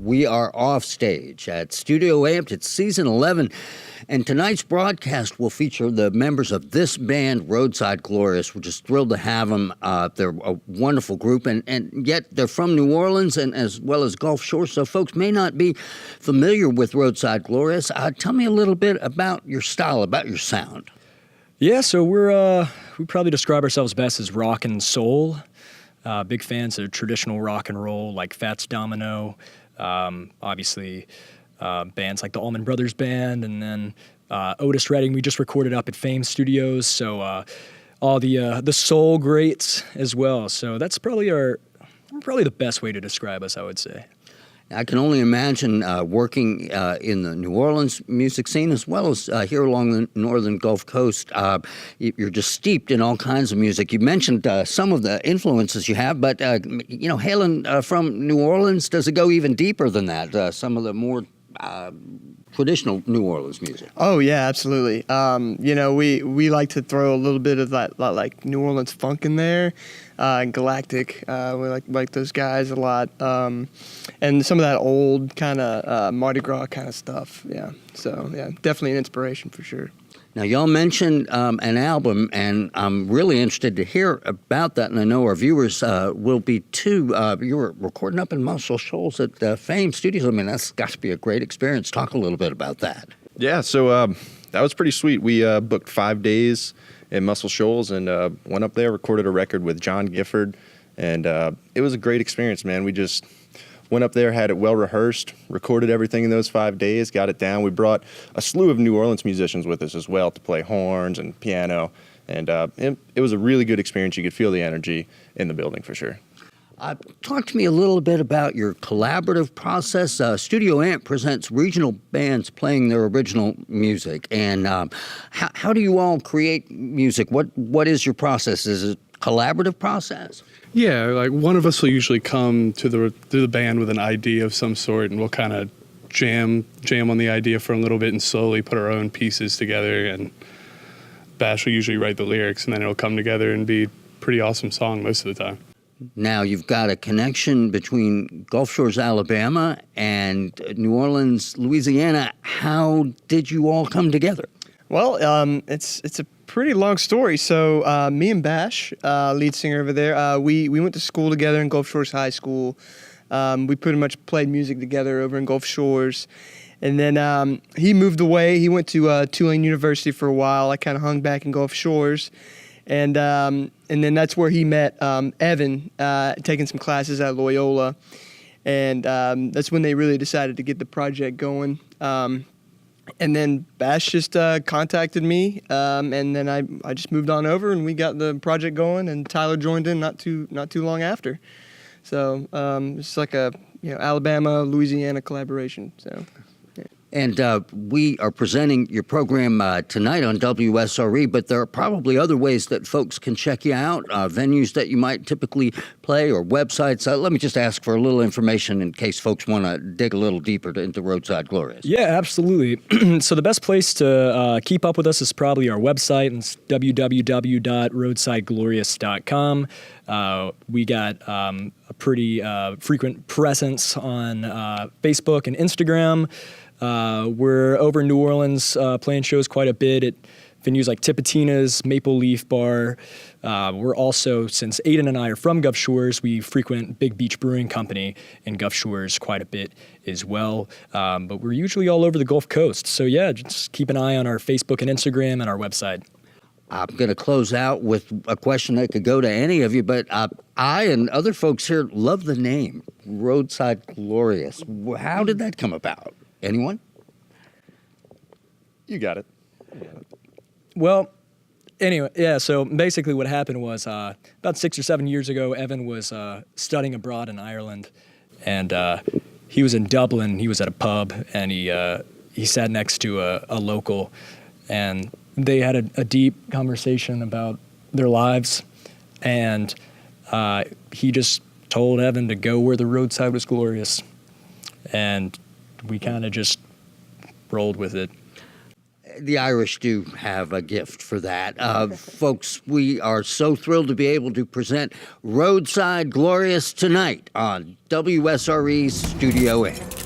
We are Offstage at StudioAmped. It's season 11, and tonight's broadcast will feature the members of this band, Roadside Glorious. We're just thrilled to have them. They're a wonderful group, and yet they're from New Orleans and as well as Gulf Shore, so folks may not be familiar with Roadside Glorious. Tell me a little bit about your style, about your sound. Yeah, so we probably describe ourselves best as rock and soul. Big fans of traditional rock and roll like Fats Domino, obviously bands like the Allman Brothers Band, and then Otis Redding we just recorded up at Fame Studios, so all the soul greats as well. So that's probably the best way to describe us, I would say. I can only imagine working in the New Orleans music scene as well as here along the northern Gulf Coast. You're just steeped in all kinds of music. You mentioned some of the influences you have, but, hailing from New Orleans, does it go even deeper than that? Some of the more traditional New Orleans music. Oh yeah, absolutely. We like to throw a little bit of that like New Orleans funk in there. Galactic, we like those guys a lot, and some of that old kind of Mardi Gras kind of stuff. Yeah, so yeah, definitely an inspiration for sure. Now, y'all mentioned an album, and I'm really interested to hear about that, and I know our viewers will be too. You were recording up in Muscle Shoals at Fame Studios. I mean, that's got to be a great experience. Talk a little bit about that. Yeah, so that was pretty sweet. We booked 5 days in Muscle Shoals and went up there, recorded a record with John Gifford, and it was a great experience, man. We just went up there, had it well rehearsed, recorded everything in those 5 days, got it down. We brought a slew of New Orleans musicians with us as well to play horns and piano, and it was a really good experience. You could feel the energy in the building for sure. Talk to me a little bit about your collaborative process. StudioAmped presents regional bands playing their original music, and how do you all create music? What is your process? Is it a collaborative process? Yeah, like one of us will usually come to the band with an idea of some sort, and we'll kind of jam on the idea for a little bit and slowly put our own pieces together. And Bash will usually write the lyrics, and then it'll come together and be a pretty awesome song most of the time. Now, you've got a connection between Gulf Shores, Alabama, and New Orleans, Louisiana. How did you all come together? Well, it's a pretty long story. So me and Bash, lead singer over there, we went to school together in Gulf Shores High School. We pretty much played music together over in Gulf Shores. And then he moved away. He went to Tulane University for a while. I kind of hung back in Gulf Shores. And then that's where he met Evan, taking some classes at Loyola. And that's when they really decided to get the project going. And then Bash just contacted me, and then I just moved on over, and we got the project going, and Tyler joined in not too long after. So it's like a Alabama, Louisiana collaboration. So. And we are presenting your program tonight on WSRE, but there are probably other ways that folks can check you out, venues that you might typically play or websites. Let me just ask for a little information in case folks want to dig a little deeper into Roadside Glorious. Yeah, absolutely. So the best place to keep up with us is probably our website, and it's www.roadsideglorious.com. We got a pretty frequent presence on Facebook and Instagram. We're over in New Orleans playing shows quite a bit at venues like Tipitina's, Maple Leaf Bar. We're also, since Aiden and I are from Gulf Shores, we frequent Big Beach Brewing Company in Gulf Shores quite a bit as well. But we're usually all over the Gulf Coast. So yeah, just keep an eye on our Facebook and Instagram and our website. I'm going to close out with a question that could go to any of you, but I and other folks here love the name, Roadside Glorious. How did that come about? Anyone? You got it. Well, anyway, yeah, so basically what happened was about 6 or 7 years ago, Evan was studying abroad in Ireland, and he was in Dublin. He was at a pub, and he sat next to a local, and they had a deep conversation about their lives, and he just told Evan to go where the roadside was glorious, and we kind of just rolled with it. The Irish do have a gift for that. Folks, we are so thrilled to be able to present Roadside Glorious tonight on WSRE's StudioAmped.